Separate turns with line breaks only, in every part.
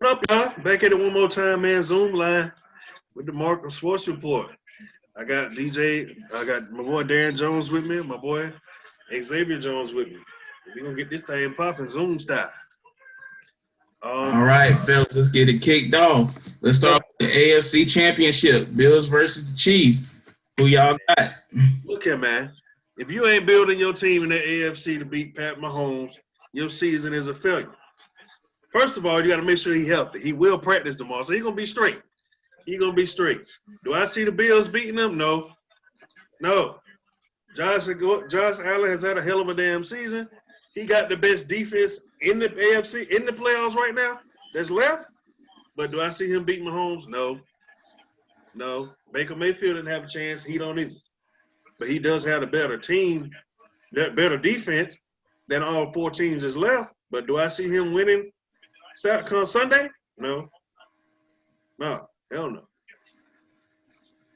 What up, y'all? Back at it one more time, man. Zoom line with the Market Sports Report. I got DJ, I got my boy Darren Jones with me, my boy Xavier Jones with me. We're gonna get this thing popping Zoom style.
All right, fellas, let's get it kicked off. Let's
Look,
start with the AFC Championship, Bills versus the Chiefs. Who y'all got?
look here, man. If you ain't building your team in the AFC to beat Pat Mahomes, your season is a failure. First of all, you got to make sure he's healthy. He will practice tomorrow, so he's gonna be straight. He's gonna be straight. Do I see the Bills beating them? No. No. Josh Allen has had a hell of a damn season. He got the best defense in the AFC in the playoffs right now that's left. But do I see him beating Mahomes? No. No. Baker Mayfield didn't have a chance. He don't either. But he does have a better team, that better defense than all four teams that's left. But do I see him winning come Sunday? No. No. Hell no.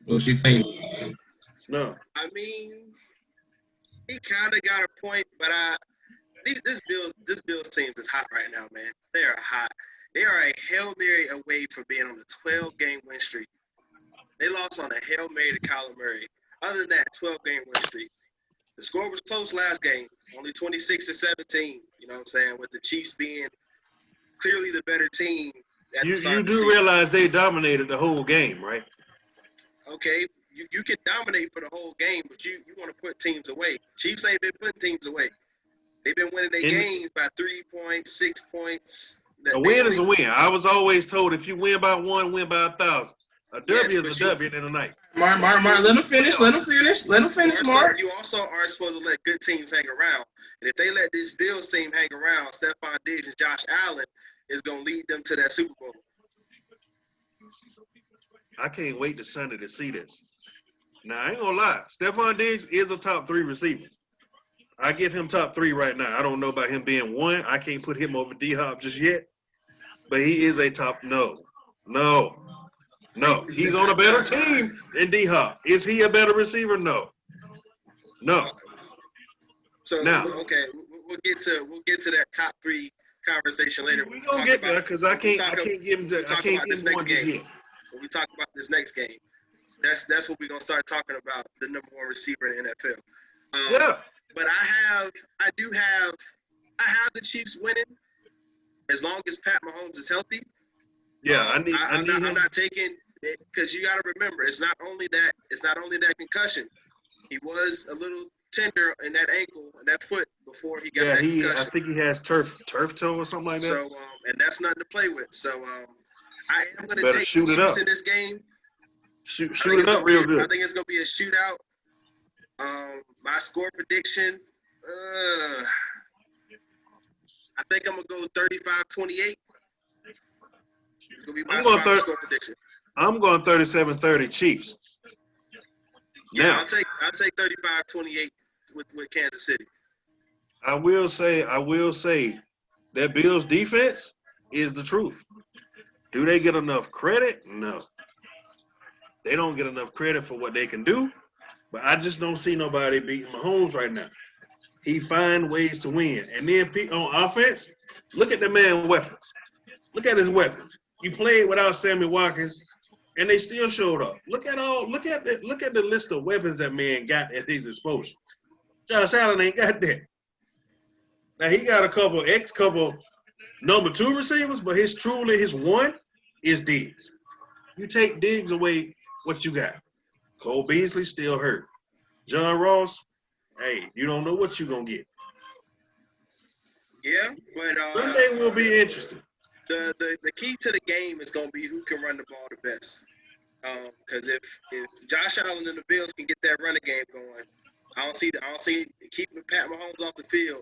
What you think?
No.
I mean, he kind of got a point, but this Bills team is hot right now, man. They are hot. They are a Hail Mary away from being on a 12-game win streak. They lost on a Hail Mary to Kyler Murray. Other than that, 12-game win streak. The score was close last game, only 26-17. You know what I'm saying? With the Chiefs being clearly the better team.
You do realize they dominated the whole game, right?
Okay, you can dominate for the whole game, but you want to put teams away. Chiefs ain't been putting teams away. They've been winning their games by 3 points, 6 points.
A win is a win. I was always told if you win by one, win by 1,000. A W is a W in the night.
Mark, let him finish. Let him finish, Mark.
You also aren't supposed to let good teams hang around. And if they let this Bills team hang around, Stephon Diggs and Josh Allen is going to lead them to that Super Bowl.
I can't wait to Sunday to see this. Now, I ain't going to lie. Stephon Diggs is a top 3 receiver. I give him top 3 right now. I don't know about him being 1. I can't put him over D-Hop just yet. But he is a top – no. He's on a better team than D-Hop. Is he a better receiver? No.
So
now,
okay, we'll get to that top 3 conversation later.
We're gonna get there because I can't give him
this next game.
Yet.
When we talk about this next game, that's what we're gonna start talking about, the number 1 receiver in the NFL.
Yeah.
But I have the Chiefs winning as long as Pat Mahomes is healthy.
Yeah,
I'm not taking it because you got to remember it's not only that concussion. He was a little tender in that ankle and that foot before he got that concussion.
I think he has turf toe or something like that.
So and that's nothing to play with. So I am going to take the Chiefs in this game.
Shoot it up real good.
I think it's going to be a shootout. My score prediction, I think I'm going to go 35-28. It's going to be my score prediction.
I'm going 37-30 Chiefs.
Yeah, I'll take 35-28 with Kansas City.
I will say that Bills defense is the truth. Do they get enough credit? No. They don't get enough credit for what they can do, but I just don't see nobody beating Mahomes right now. He finds ways to win. And then on offense, look at the man's weapons. Look at his weapons. You played without Sammy Watkins, and they still showed up. Look at the list of weapons that man got at his disposal. Josh Allen ain't got that. Now he got a couple number 2 receivers, but his 1 is Diggs. You take Diggs away, what you got? Cole Beasley still hurt. John Ross, hey, you don't know what you're gonna get.
Yeah, but
Sunday will be interesting.
The key to the game is going to be who can run the ball the best. Because if Josh Allen and the Bills can get that running game going, I don't see keeping Pat Mahomes off the field.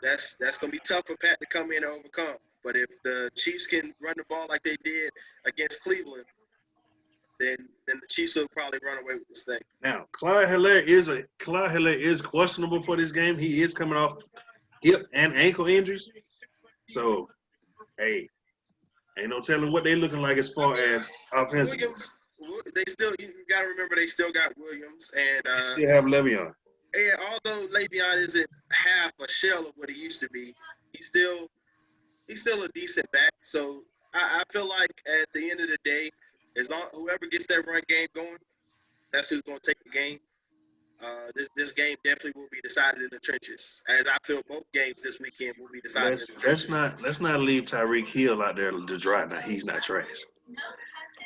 That's going to be tough for Pat to come in and overcome. But if the Chiefs can run the ball like they did against Cleveland, then the Chiefs will probably run away with this thing.
Now, Clyde Hilaire is questionable for this game. He is coming off hip and ankle injuries. So, hey, ain't no telling what they're looking like as far as offensive.
Williams, you got to remember they still got Williams and
they still have Le'Veon.
And although Le'Veon isn't half a shell of what he used to be, he's still a decent back. So I feel like at the end of the day, as long whoever gets that run game going, that's who's going to take the game. This game definitely will be decided in the trenches, as I feel both games this weekend will be decided in the trenches.
Let's not leave Tyreek Hill out there to dry. Now he's not trash.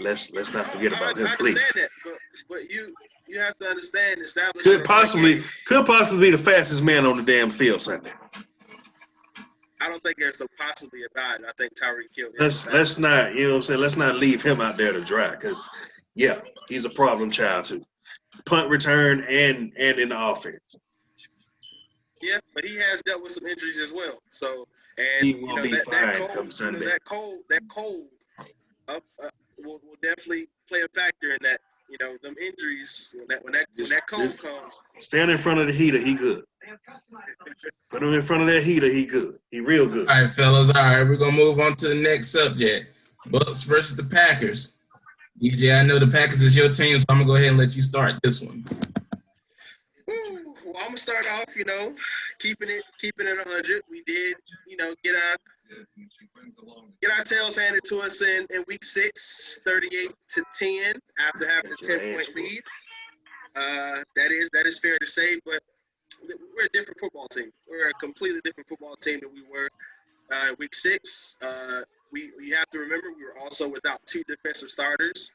Let's not forget about him,
I
please.
understand that, but you have to understand establishing
Could possibly be the fastest man on the damn field Sunday.
I don't think there's a possibly about it. I think Tyreek Hill.
Let's not, you know what I'm saying? Let's not leave him out there to dry, because yeah, he's a problem child too. Punt return and in the offense.
Yeah, but he has dealt with some injuries as well. So and
He will be fine come Sunday.
that cold will definitely play a factor in that. You know, them injuries when that cold comes.
Stand in front of the heater, he good. Put him in front of that heater, he good. He real good.
All right, fellas. All right, we're gonna move on to the next subject: Bucks versus the Packers. DJ, I know the Packers is your team, so I'm gonna go ahead and let you start this one.
Well, I'm gonna start off, keeping it 100. We did, get our tails handed to us in week 6, 38-10, after having a 10-point lead. That is fair to say, but we're a different football team. We're a completely different football team than we were in week 6. We have to remember we were also without 2 defensive starters.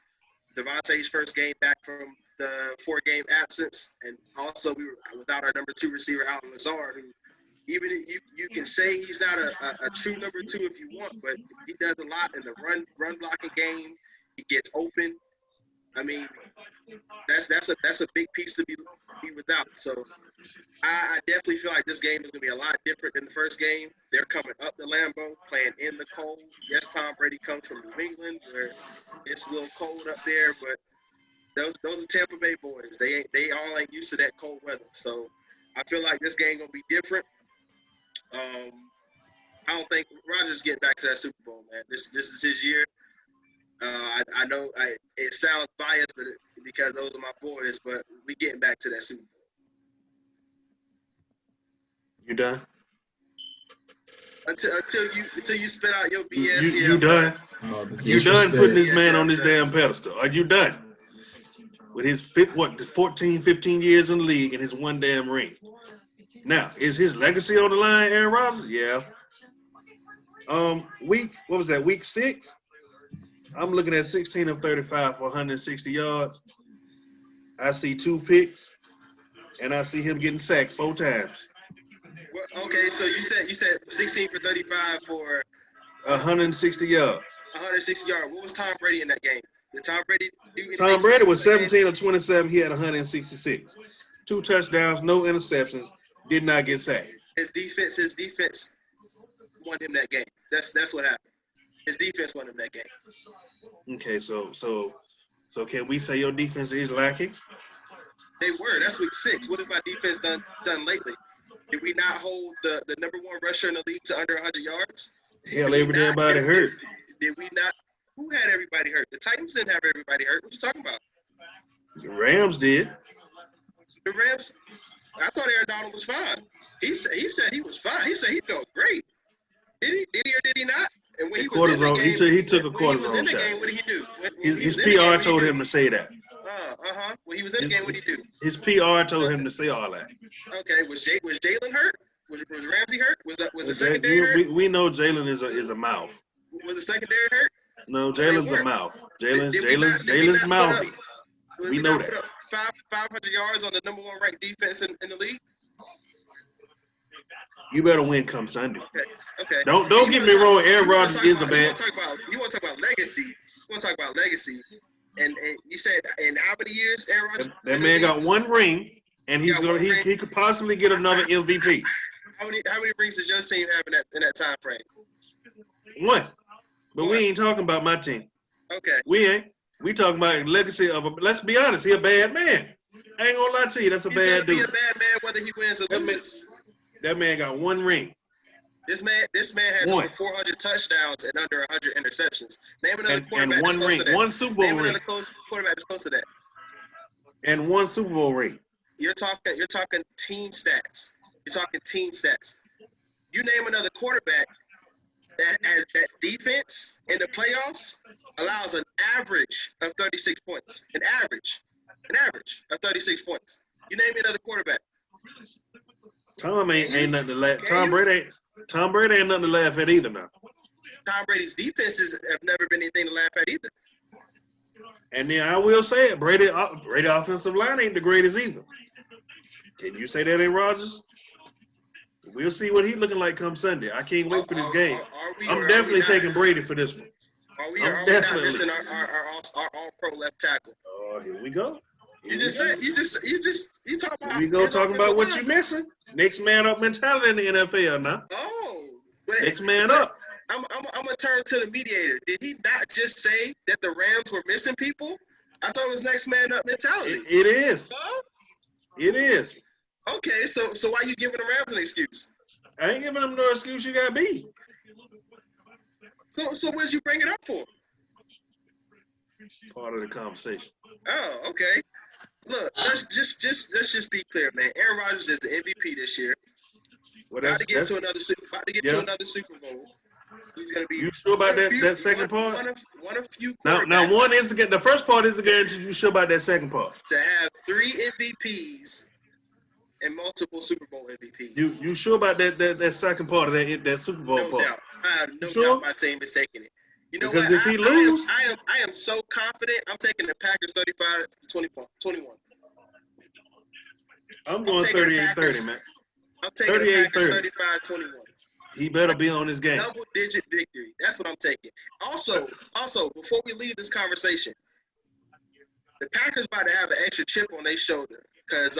Devontae's first game back from the 4-game absence, and also we were without our number 2 receiver, Allen Lazard, who even if you can say he's not a true number 2 if you want, but he does a lot in the run blocking game. He gets open. I mean, that's a big piece to be without. So I definitely feel like this game is going to be a lot different than the first game. They're coming up to Lambeau, playing in the cold. Yes, Tom Brady comes from New England, where it's a little cold up there, but those are Tampa Bay boys. They all ain't used to that cold weather. So I feel like this game going to be different. I don't think Rodgers getting back to that Super Bowl, man. This is his year. I know it sounds biased, but because those are my boys, but we getting back to that Super Bowl.
You done?
Until you spit out your BS here.
You done? You done putting this man on this damn pedestal? Are you done? With his 14, 15 years in the league and his one damn ring. Now, is his legacy on the line, Aaron Rodgers? Yeah. Week 6? I'm looking at 16 of 35 for 160 yards. I see 2 picks, and I see him getting sacked 4 times.
Well, okay, so you said 16 for 35 for
160 yards.
160 yards. What was Tom Brady in that game? Did Tom Brady do anything?
Tom Brady was 17 of 27. He had 166. 2 touchdowns, no interceptions. Did not get sacked.
His defense won him that game. That's what happened. His defense won him that game.
Okay, so can we say your defense is lacking?
They were. That's week 6. What has my defense done lately? Did we not hold the number 1 rusher in the league to under 100 yards?
Hell, everybody hurt.
Did we not? Who had everybody hurt? The Titans didn't have everybody hurt. What you talking about?
The Rams did.
The Rams. I thought Aaron Donald was fine. He said he was fine. He said he felt great. Did he or did he not? And when he was in the game,
he took a cortisone shot.
When he was in the game, what did he do?
His PR told him to say that.
When he was in the game, what did he do?
His PR told him to say all that.
Okay, was Jalen hurt? Was Ramsey hurt? Was the secondary hurt?
We know Jalen is a mouth.
Was the secondary hurt?
No, Jalen's a mouth. Jalen's mouthy. We know that.
Put up 500 yards on the number 1 ranked defense in the league.
You better win come Sunday.
Okay.
Don't get me wrong. Aaron Rodgers is a bad.
You want to talk about legacy? You want to talk about legacy? And you said in how many years Aaron Rodgers?
That man got 1 ring, and he could possibly get another MVP.
How many rings does your team have in that time frame?
1. But we ain't talking about my team.
Okay.
We ain't. We talking about legacy of a. Let's be honest. He a bad man. I ain't gonna lie to you. That's a bad dude.
He's gonna be a bad man whether he wins or loses.
That man got 1 ring.
This man has over 400 touchdowns and under 100 interceptions. Name another quarterback
and 1 ring, 1 Super Bowl ring.
Name another quarterback that's close to that.
And 1 Super Bowl ring.
You're talking team stats. You're talking team stats. You name another quarterback that defense in the playoffs allows an average of 36 points. An average of 36 points. You name me another quarterback.
Tom ain't nothing to laugh.
Can
Tom Brady ain't nothing to laugh at either now.
Tom Brady's defenses have never been anything to laugh at either.
And then I will say it, Brady offensive line ain't the greatest either. Can you say that ain't Rodgers? We'll see what he's looking like come Sunday. I can't wait for this game. I'm definitely taking Brady for this one.
Are we not missing our all-pro left tackle?
Oh, here we go.
You talk about.
We go talking about what you missing. Next man up mentality in the NFL now.
Oh,
next man up.
I'm gonna turn to the mediator. Did he not just say that the Rams were missing people? I thought it was next man up mentality.
It is.
Huh?
It is.
Okay, so why you giving the Rams an excuse?
I ain't giving them no excuse. You got B.
So what'd you bring it up for?
Part of the conversation.
Oh, okay. Look, let's just be clear, man. Aaron Rodgers is the MVP this year.
Well,
about to get to another Super Bowl. He's gonna be.
You sure about that second part?
One of few.
Now one is the first part is the guarantee. You sure about that second part?
To have 3 MVPs and multiple Super Bowl MVPs.
You sure about that second part of that Super Bowl part?
No doubt. I have no
sure?
doubt my team is taking it. You know
because
what?
If he lose,
I am so confident. I'm taking the Packers 35-21.
I'm going 38-30, man.
I'm taking the Packers 35-21.
He better be on his game.
Double-digit victory. That's what I'm taking. Also, before we leave this conversation, the Packers about to have an extra chip on their shoulder because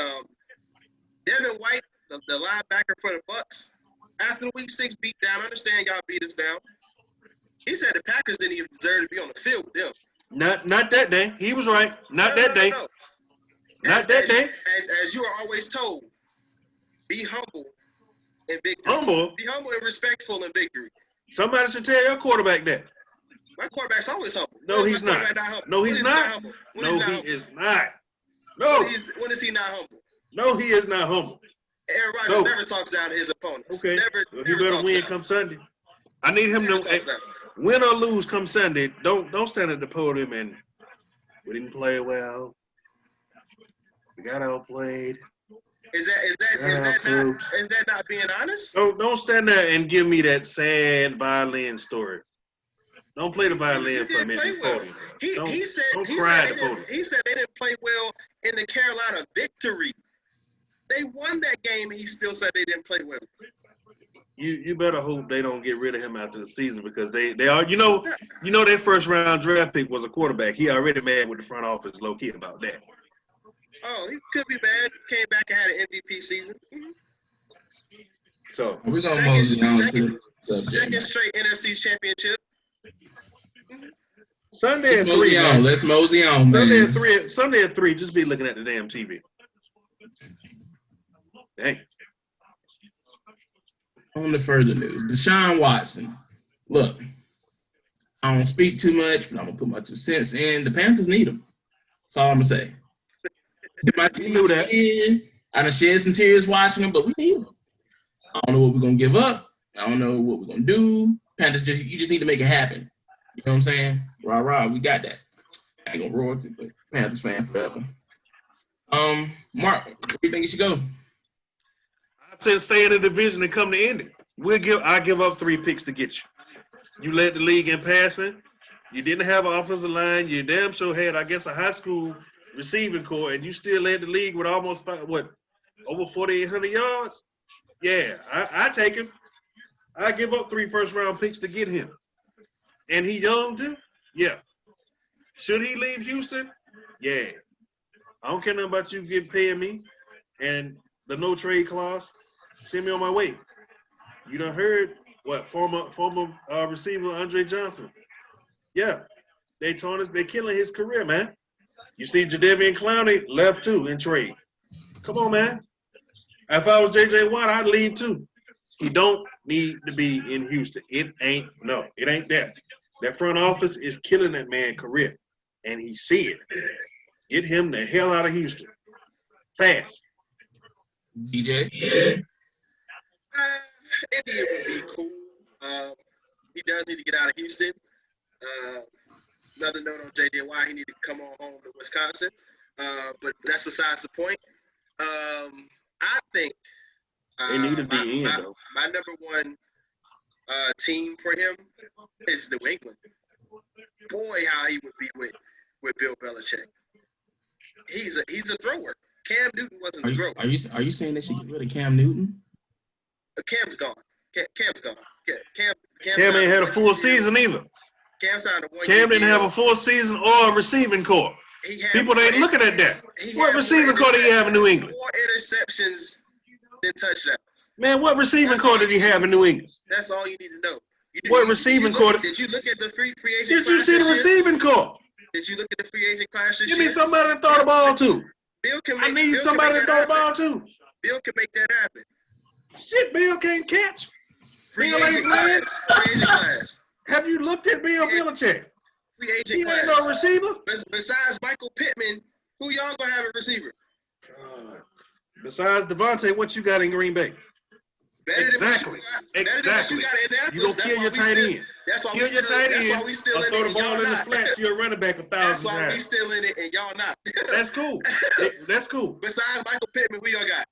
Devin White, the linebacker for the Bucks, after the Week 6 beatdown, I understand y'all beat us down. He said the Packers didn't even deserve to be on the field with them.
Not that day. He was right. Not that day. Not that day.
As you are always told, be humble in victory. Be humble and respectful in victory.
Somebody should tell your quarterback that.
My quarterback's always humble.
No, he's not. No, he's not. No, he is not. No.
When is he not humble?
No, he is not humble.
Aaron Rodgers never talks down to his opponents.
Okay. Well, he better win come Sunday. I need him to win or lose come Sunday. Don't stand at the podium and we didn't play well. We got outplayed.
Is that not being honest?
Don't stand there and give me that sad violin story. Don't play the violin for me.
Well. He said they didn't play well in the Carolina victory. They won that game and he still said they didn't play well.
You better hope they don't get rid of him after the season because they are their first round draft pick was a quarterback. He already mad with the front office low key about that.
Oh, he could be bad. Came back and had an MVP season. Mm-hmm.
So
we're gonna move on to
second straight NFC championship.
Sunday at 3.
Let's mosey on, man.
Sunday at 3. Just be looking at the damn TV. Dang.
On to further news, Deshaun Watson. Look, I don't speak too much, but I'm gonna put my 2 cents in. The Panthers need him. That's all I'm gonna say. My team knew that. I done shed some tears watching him, but we need him. I don't know what we're gonna give up. I don't know what we're gonna do. Panthers you just need to make it happen. You know what I'm saying? Rah, we got that. I ain't gonna roar with it, but Panthers fan forever. Mark, where do you think you should go?
I said stay in the division and come to Indy. I give up 3 picks to get you. You led the league in passing. You didn't have an offensive line. You damn sure had, I guess, a high school receiving core, and you still led the league with almost over 4,800 yards. Yeah, I take him. I give up 3 first-round picks to get him. And he young too? Yeah. Should he leave Houston? Yeah. I don't care nothing about you paying me and the no trade clause. Send me on my way. You done heard former receiver Andre Johnson. Yeah. They killing his career, man. You see Jadeveon Clowney left too in trade. Come on, man. If I was J.J. Watt, I'd leave too. He don't need to be in Houston. It ain't that. That front office is killing that man's career. And he see it. Get him the hell out of Houston. Fast.
DJ?
India would be cool. He does need to get out of Houston. Another note on J.J. Watt, he need to come on home to Wisconsin. But that's besides the point. I think
They need a DN, though.
my number one team for him is New England. Boy, how he would be with Bill Belichick. He's a thrower. Cam Newton wasn't a thrower.
Are you saying they should get rid of Cam Newton?
Cam's gone. Cam's gone.
Cam ain't had a full season either.
Cam signed a 1 year
Cam didn't
deal.
have a full season or a receiving corps. People ain't looking at that. What receiving corps did he have in New England?
More interceptions than touchdowns.
Man, what receiving corps did he have in New England?
That's all you need to know.
What receiving corps?
Did you look at the free agent
Did
class
you see the
this year?
receiving corps?
Did you look at the free agent class this
Give
year?
me somebody to throw the ball to.
Bill can
I
make,
need
Bill
somebody
can
to
make
throw the
that
ball
happen.
to.
Bill can make that happen.
Shit, Bill can't catch.
Free
Bill
agent
ain't playing.
class. Free agent class.
Have you looked at Bill Belichick?
Free agent
He
class.
ain't no receiver.
Besides Michael Pittman, who y'all gonna have a receiver?
Besides Devontae, what you got in Green Bay?
Better
Exactly.
than what you got in Indianapolis.
You don't kill your tight end.
That's why
Kill your tight end.
That's why we still
Or
in
throw
it
the
and
ball
y'all
in the
not.
flats. You're a running back 1,000
That's why we
times.
still in it and y'all not.
That's cool. That's cool.
Besides Michael Pittman, who y'all got?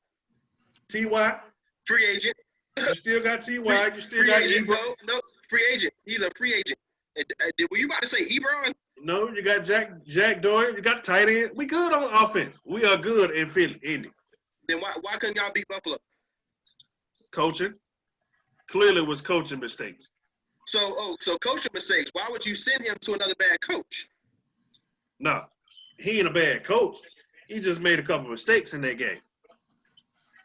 T.Y.
Free agent.
You still got T.Y. You still
Free
got
agent.
Ebron.
No, free agent. He's a free agent. Were you about to say Ebron?
No, you got Jack Doyle. You got tight end. We good on offense. We are good in Philly, Indy.
Then why couldn't y'all beat Buffalo?
Coaching. Clearly was coaching mistakes.
So coaching mistakes. Why would you send him to another bad coach?
No, he ain't a bad coach. He just made a couple mistakes in that game.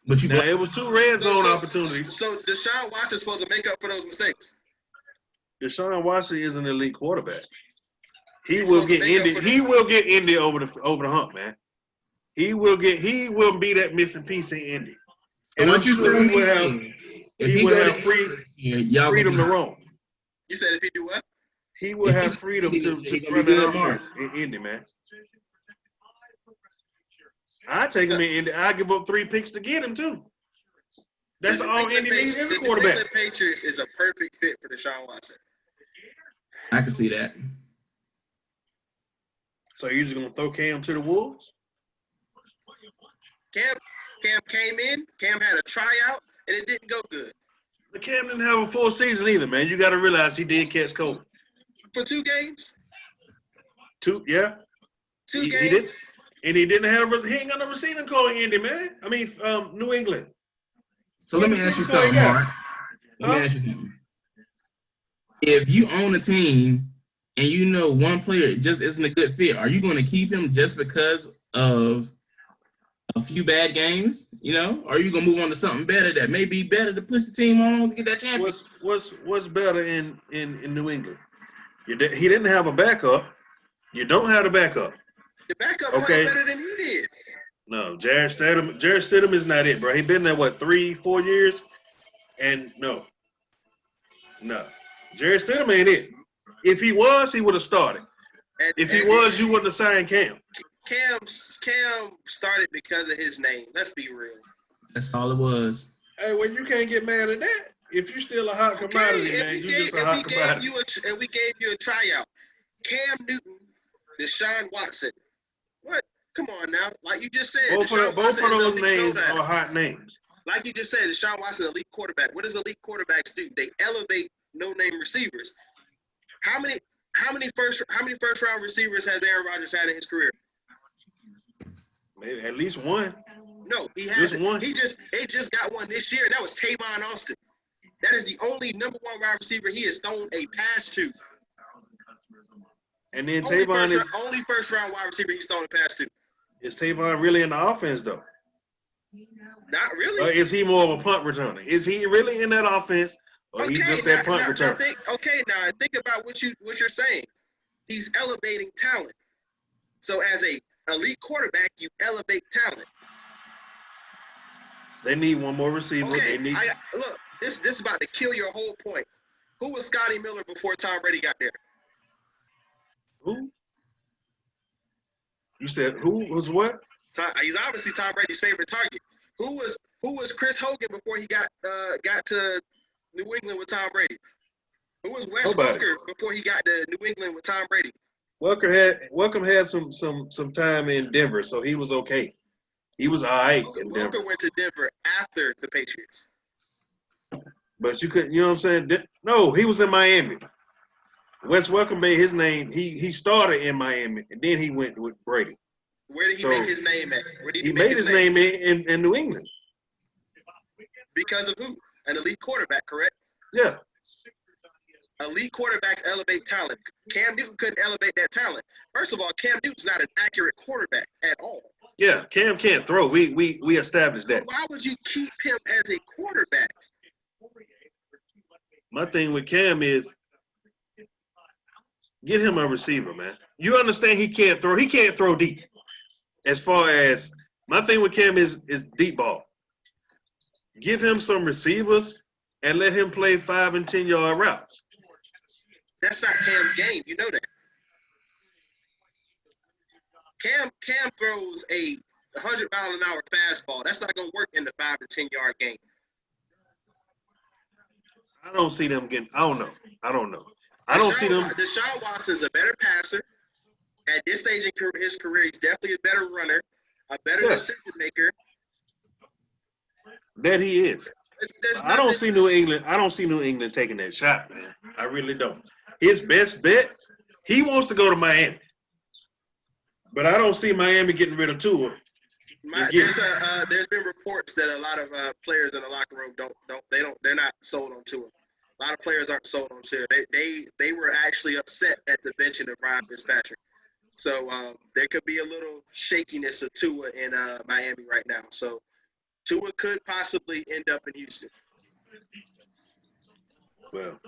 But
Now, it was 2 red zone opportunities.
So Deshaun Watson's supposed to make up for those mistakes.
Deshaun Watson is an elite quarterback.
He's
will
supposed to
get
make up
Indy.
for
He will get Indy over the hump, man. He will be that missing piece in Indy.
So
And
what
I'm
you
sure
telling
he will have
me? If
he
he
will
go
have
to
free
y'all
freedom to
gonna
roam.
You said if he do what?
He will
If he-
have freedom
he
to
gonna be
run
good,
that
Mark.
offense in Indy, man. I take him in Indy. I give up 3 picks to get him too. That's
The New
all
England
Indy needs is a
The New
quarterback.
England Patriots is a perfect fit for Deshaun Watson.
I can see that.
So you're just gonna throw Cam to the Wolves?
Cam came in. Cam had a tryout, and it didn't go good.
The Cam didn't have a full season either, man. You got to realize he did catch COVID.
For 2 games?
2, yeah.
2
He
games?
did, and he didn't have. He ain't got no receiving core in Indy, man. I mean, New England.
So let me ask you something, Mark. Let me ask you something. If you own a team and you know one player just isn't a good fit, are you going to keep him just because of a few bad games? You know, or are you going to move on to something better that may be better to push the team on to get that championship?
What's better in New England? He didn't have a backup. You don't have a backup.
The backup
Okay.
played better than he did.
No, Jared Stidham is not it, bro. He been there 3-4 years, and no. Jared Stidham ain't it. If he was, he would have started. If he was, you wouldn't have signed Cam.
Cam started because of his name. Let's be real.
That's all it was.
Hey, well, you can't get mad at that. If you're still a hot commodity, man, you just a hot commodity.
We gave you a tryout. Cam Newton, Deshaun Watson. What? Come on now. Like you just said,
Both of those names are hot names.
Like you just said, Deshaun Watson, elite quarterback. What does elite quarterbacks do? They elevate no-name receivers. How many first round receivers has Aaron Rodgers had in his career?
Maybe at least one.
No, he hasn't.
one.
They just got one this year, and that was Tavon Austin. That is the only number 1 wide receiver he has thrown a pass to.
And then
Only
Tavon
first round wide receiver he's thrown a pass to.
is Tavon really in the offense though?
Not really.
Or is he more of a punt returner? Is he really in that offense, or he's just that punt returner?
Now think about what you're saying. He's elevating talent. So as a elite quarterback, you elevate talent.
They need one more receiver.
Okay,
They need.
look, this is about to kill your whole point. Who was Scotty Miller before Tom Brady got there?
Who? You said who was what?
He's obviously Tom Brady's favorite target. Who was Chris Hogan before he got to New England with Tom Brady? Who was Wes
Nobody.
Welker before he got to New England with Tom Brady?
Welcome had some time in Denver, so he was okay. He was all right in Denver.
Welker went to Denver after the Patriots.
But you couldn't, you know what I'm saying? No, he was in Miami. Wes Welcome made his name. He started in Miami, and then he went with Brady.
Where did he make his name at? Where did
he made his name in New England.
Because of who? An elite quarterback, correct?
Yeah.
Elite quarterbacks elevate talent. Cam Newton couldn't elevate that talent. First of all, Cam Newton's not an accurate quarterback at all.
Yeah, Cam can't throw. We established that.
So why would you keep him as a quarterback?
My thing with Cam is get him a receiver, man. You understand he can't throw. He can't throw deep. As far as my thing with Cam is deep ball. Give him some receivers and let him play 5 and 10 yard routes.
That's not Cam's game. You know that. Cam throws a 100-mile-an-hour fastball. That's not going to work in the 5 to 10 yard game.
I don't see them getting. I don't know. I don't see them.
Deshaun Watson's a better passer. At this stage in his career, he's definitely a better runner, a better decision maker.
That he is. I don't see New England taking that shot, man. I really don't. His best bet, he wants to go to Miami, but I don't see Miami getting rid of Tua.
There's been reports that a lot of players in the locker room they're not sold on Tua. A lot of players aren't sold on Tua. They were actually upset at the benching of Ryan Fitzpatrick. So there could be a little shakiness of Tua in Miami right now. So Tua could possibly end up in Houston.
Well,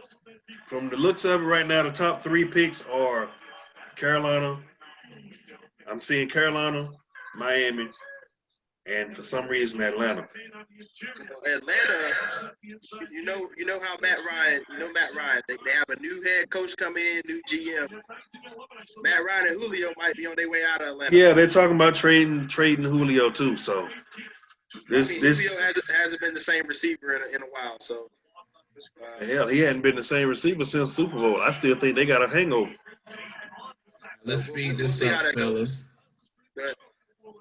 from the looks of it right now, the top 3 picks are Carolina. I'm seeing Carolina, Miami, and for some reason Atlanta.
Atlanta, you know how Matt Ryan, they have a new head coach coming in, new GM. Matt Ryan and Julio might be on their way out of Atlanta.
Yeah, they're talking about trading Julio too. So
Julio hasn't been the same receiver in a while. So
hell, he hadn't been the same receiver since Super Bowl. I still think they got a hangover.
Let's speed this up, fellas.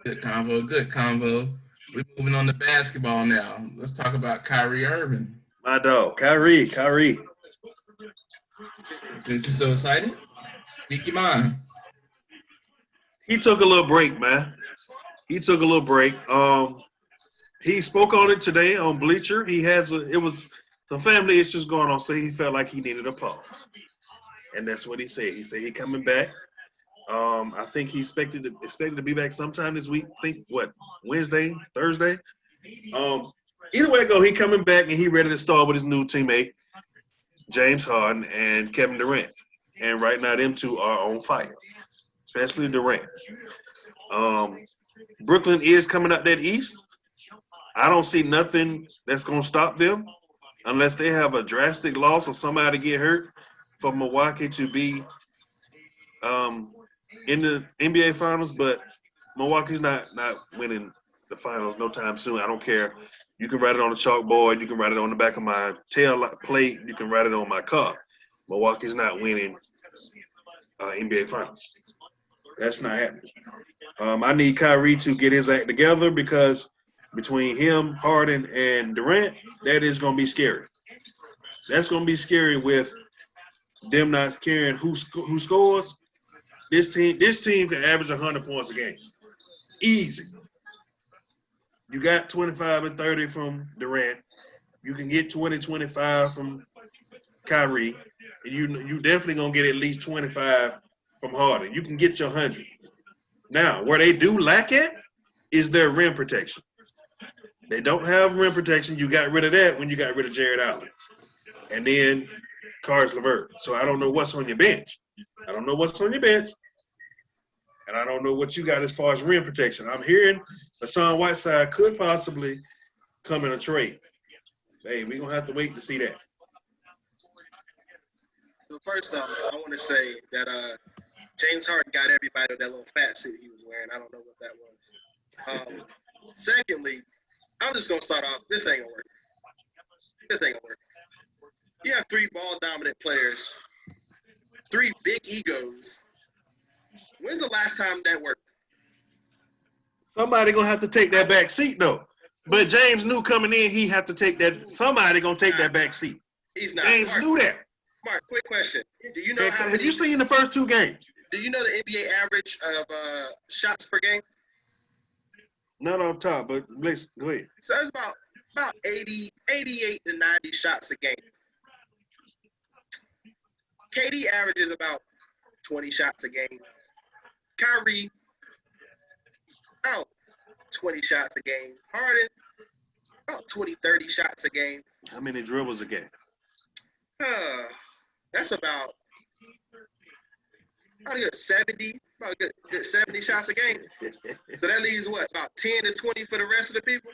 Good convo. We're moving on to basketball now. Let's talk about Kyrie Irving.
My dog, Kyrie.
Since you're so excited, speak your mind.
He took a little break, man. He spoke on it today on Bleacher. It was some family issues going on, so he felt like he needed a pause. And that's what he said. He said he coming back. I think he expected to be back sometime this week. I think Wednesday, Thursday. Either way it go, he coming back and he ready to start with his new teammate, James Harden and Kevin Durant. And right now them two are on fire, especially Durant. Brooklyn is coming up that East. I don't see nothing that's gonna stop them unless they have a drastic loss or somebody get hurt for Milwaukee to be in the NBA Finals, but Milwaukee's not winning the Finals no time soon. I don't care. You can write it on the chalkboard. You can write it on the back of my tail plate. You can write it on my car. Milwaukee's not winning NBA Finals. That's not happening. I need Kyrie to get his act together because between him, Harden, and Durant, that is going to be scary. That's going to be scary with them not caring who scores. This team can average 100 points a game. Easy. You got 25 and 30 from Durant. You can get 20, 25 from Kyrie. And you definitely going to get at least 25 from Harden. You can get your 100. Now, where they do lack at is their rim protection. They don't have rim protection. You got rid of that when you got rid of Jared Allen. And then Caris LeVert. So I don't know what's on your bench. And I don't know what you got as far as rim protection. I'm hearing Hassan Whiteside could possibly come in a trade. Hey, we're going to have to wait to see that.
So first off, I want to say that James Harden got everybody with that little fat suit he was wearing. I don't know what that was. Secondly, I'm just going to start off. This ain't going to work. You have three ball dominant players, three big egos. When's the last time that worked?
Somebody gonna have to take that back seat though. But James knew coming in he had to take that. Somebody gonna take that back seat.
He's not.
James knew that.
Mark, quick question. Do you know how
Have
many?
you seen the first two games?
Do you know the NBA average of shots per game?
Not off top, but let's go ahead.
So it's about 88 to 90 shots a game. KD averages about 20 shots a game. Kyrie, about 20 shots a game. Harden, about 20, 30 shots a game.
How many dribbles a game?
That's about a good 70, about a good 70 shots a game. So that leaves what, about 10 to 20 for the rest of the people?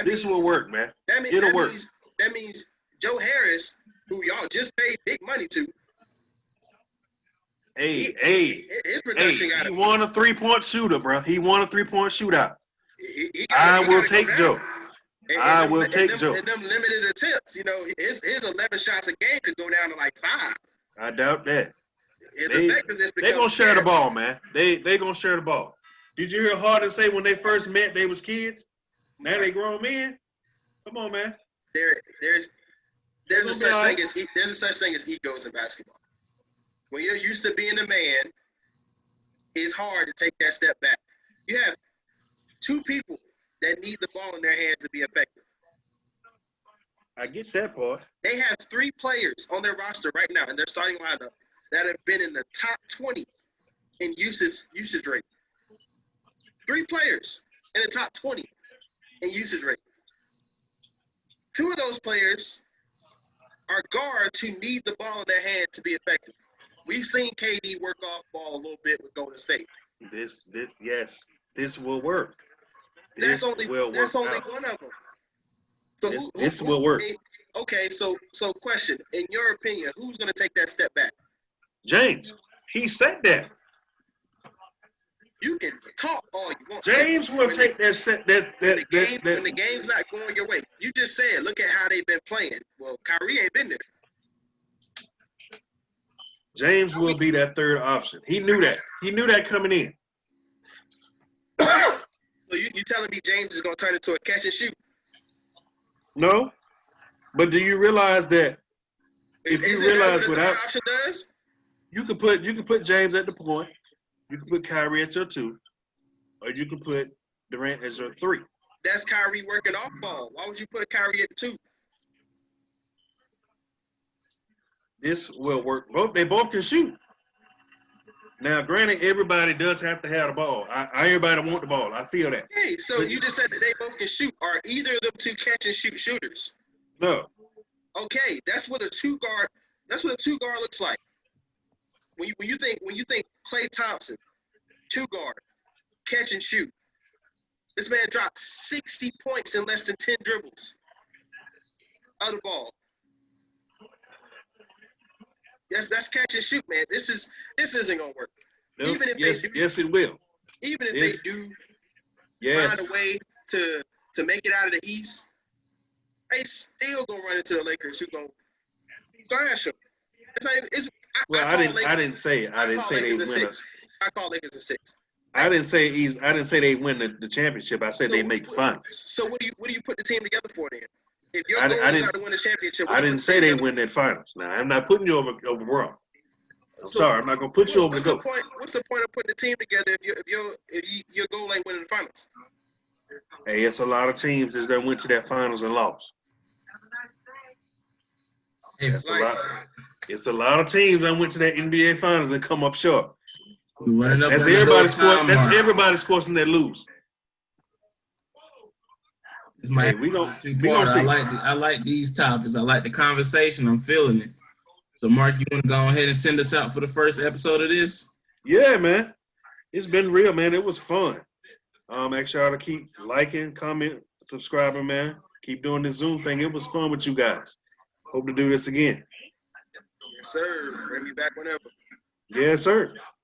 This will work, man. It'll work.
That means Joe Harris, who y'all just paid big money to. His production got
he won a 3-point shooter, bro. He won a 3-point shootout.
I
will take Joe. I will take Joe.
And them limited attempts, his 11 shots a game could go down to like 5.
I doubt that.
His effectiveness becomes
They're gonna share the ball, man. They gonna share the ball. Did you hear Harden say when they first met they was kids? Now they grown men. Come on, man.
There's a such thing as egos in basketball. When you're used to being a man, it's hard to take that step back. You have two people that need the ball in their hands to be effective.
I get that part.
They have 3 players on their roster right now in their starting lineup that have been in the top 20 in usage rate. 3 players in the top 20 in usage rate. 2 of those players are guards who need the ball in their hand to be effective. We've seen KD work off ball a little bit with Golden State.
This will work.
That's only one of them. So
this will work.
Okay, so question. In your opinion, who's going to take that step back?
James. He said that.
You can talk all you want.
James will take that step.
When the game's not going your way. You just said, look at how they've been playing. Well, Kyrie ain't been there.
James will be that third option. He knew that. He knew that coming in.
So you telling me James is going to turn into a catch and shoot?
No, but do you realize that if you realize what the
option does,
you can put James at the point, you can put Kyrie at your 2, or you can put Durant as your 3.
That's Kyrie working off ball. Why would you put Kyrie at the 2?
This will work. They both can shoot. Now, granted, everybody does have to have the ball. Everybody want the ball. I feel that.
Hey, so you just said that they both can shoot. Are either of them 2 catch and shoot shooters?
No.
Okay, that's what a 2-guard. That's what a 2-guard looks like. When you think Klay Thompson, 2-guard, catch and shoot. This man dropped 60 points in less than 10 dribbles of the ball. That's catch and shoot, man. This isn't gonna work.
No,
Even if
yes,
they do,
yes, it will.
Even if they do find a way to make it out of the East, they still gonna run into the Lakers, who gonna thrash them.
I didn't say they win.
I call Lakers a 6.
I didn't say they win the championship. I said they make the finals.
So what do you put the team together for then? If your goal is to win the championship,
I didn't say they win that finals. Now I'm not putting you over Raw. I'm sorry, I'm not gonna put you over the goal.
What's the point of putting the team together if your goal ain't winning the finals?
Hey, it's a lot of teams that went to that finals and lost. It's a lot of teams that went to that NBA finals and come up short. That's everybody's sporting that lose.
Hey, we gonna see. I like these topics. I like the conversation. I'm feeling it. So, Mark, you want to go ahead and send us out for the first episode of this?
Yeah, man. It's been real, man. It was fun. Make sure y'all to keep liking, comment, subscribing, man. Keep doing this Zoom thing. It was fun with you guys. Hope to do this again.
Yes, sir. Bring me back whenever.
Yes, sir.